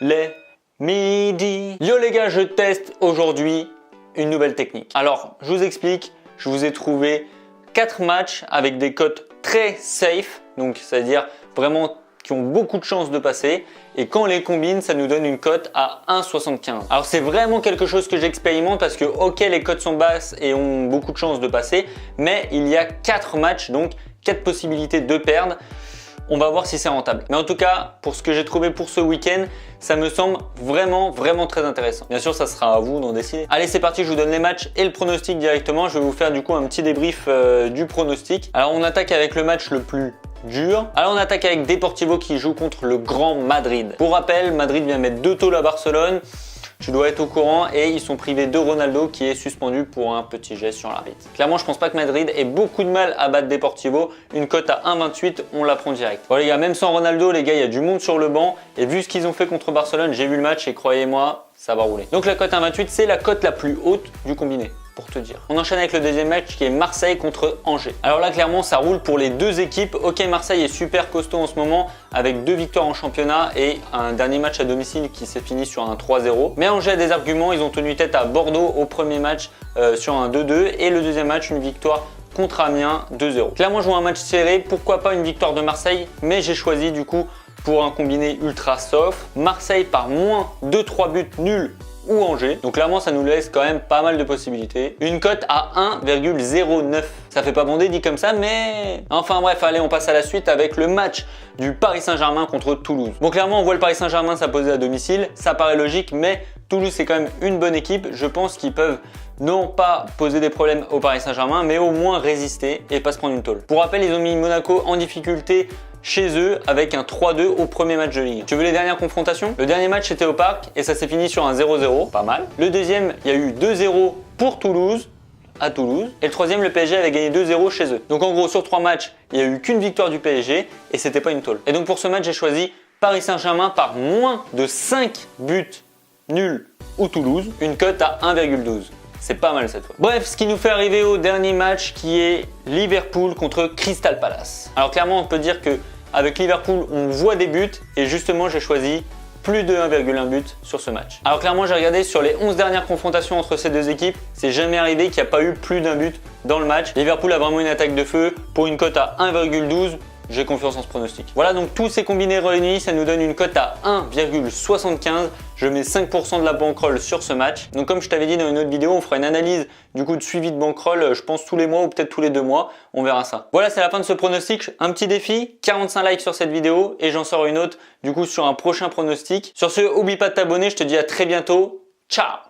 les midis. Yo les gars, je teste aujourd'hui une nouvelle technique. Alors, je vous explique, je vous ai trouvé 4 matchs avec des cotes très safe, donc c'est-à-dire vraiment qui ont beaucoup de chances de passer, et quand on les combine, ça nous donne une cote à 1,75. Alors c'est vraiment quelque chose que j'expérimente parce que ok, les cotes sont basses et ont beaucoup de chances de passer, mais il y a 4 matchs, donc 4 possibilités de perdre. On va voir si c'est rentable. Mais en tout cas, pour ce que j'ai trouvé pour ce week-end, ça me semble vraiment très intéressant. Bien sûr, ça sera à vous d'en décider. Allez, c'est parti, je vous donne les matchs et le pronostic directement. Je vais vous faire du coup un petit débrief du pronostic. Alors, on attaque avec le match le plus dur. Alors, on attaque avec Deportivo qui joue contre le Grand Madrid. Pour rappel, Madrid vient mettre 2 tôles à Barcelone. Tu dois être au courant et ils sont privés de Ronaldo qui est suspendu pour un petit geste sur l'arbitre. Clairement, je pense pas que Madrid ait beaucoup de mal à battre Deportivo. Une cote à 1,28, on la prend direct. Bon les gars, même sans Ronaldo, les gars, il y a du monde sur le banc. Et vu ce qu'ils ont fait contre Barcelone, j'ai vu le match et croyez-moi, ça va rouler. Donc la cote à 1,28, c'est la cote la plus haute du combiné. Pour te dire. On enchaîne avec le deuxième match qui est Marseille contre Angers. Alors là clairement ça roule pour les deux équipes. Ok, Marseille est super costaud en ce moment avec 2 victoires en championnat et un dernier match à domicile qui s'est fini sur un 3-0. Mais Angers a des arguments, ils ont tenu tête à Bordeaux au premier match sur un 2-2 et le deuxième match une victoire contre Amiens 2-0. Clairement je vois un match serré, pourquoi pas une victoire de Marseille, mais j'ai choisi du coup pour un combiné ultra soft, Marseille par moins de 3 buts nuls ou Angers. Donc clairement ça nous laisse quand même pas mal de possibilités. Une cote à 1,09. Ça fait pas bander dit comme ça, mais enfin bref, allez, on passe à la suite avec le match du Paris Saint-Germain contre Toulouse. Bon clairement on voit le Paris Saint-Germain s'imposer à domicile, ça paraît logique, mais Toulouse c'est quand même une bonne équipe. Je pense qu'ils peuvent non pas poser des problèmes au Paris Saint-Germain, mais au moins résister et pas se prendre une tôle. Pour rappel, ils ont mis Monaco en difficulté chez eux avec un 3-2 au premier match de Ligue 1. Tu veux les dernières confrontations? Le dernier match était au Parc et ça s'est fini sur un 0-0, pas mal. Le deuxième, il y a eu 2-0 pour Toulouse, à Toulouse. Et le troisième, le PSG avait gagné 2-0 chez eux. Donc en gros, sur 3 matchs, il n'y a eu qu'une victoire du PSG et c'était pas une tôle. Et donc pour ce match, j'ai choisi Paris Saint-Germain par moins de 5 buts nuls ou Toulouse, une cote à 1,12. C'est pas mal cette fois. Bref, ce qui nous fait arriver au dernier match qui est Liverpool contre Crystal Palace. Alors clairement, on peut dire que avec Liverpool, on voit des buts et justement, j'ai choisi plus de 1,1 but sur ce match. Alors clairement, j'ai regardé sur les 11 dernières confrontations entre ces deux équipes, c'est jamais arrivé qu'il n'y a pas eu plus d'un but dans le match. Liverpool a vraiment une attaque de feu pour une cote à 1,12. J'ai confiance en ce pronostic. Voilà, donc tous ces combinés réunis, ça nous donne une cote à 1,75. Je mets 5% de la bankroll sur ce match. Donc comme je t'avais dit dans une autre vidéo, on fera une analyse du coup de suivi de bankroll, je pense tous les mois ou peut-être tous les 2 mois. On verra ça. Voilà, c'est la fin de ce pronostic. Un petit défi, 45 likes sur cette vidéo et j'en sors une autre du coup sur un prochain pronostic. Sur ce, oublie pas de t'abonner, je te dis à très bientôt. Ciao!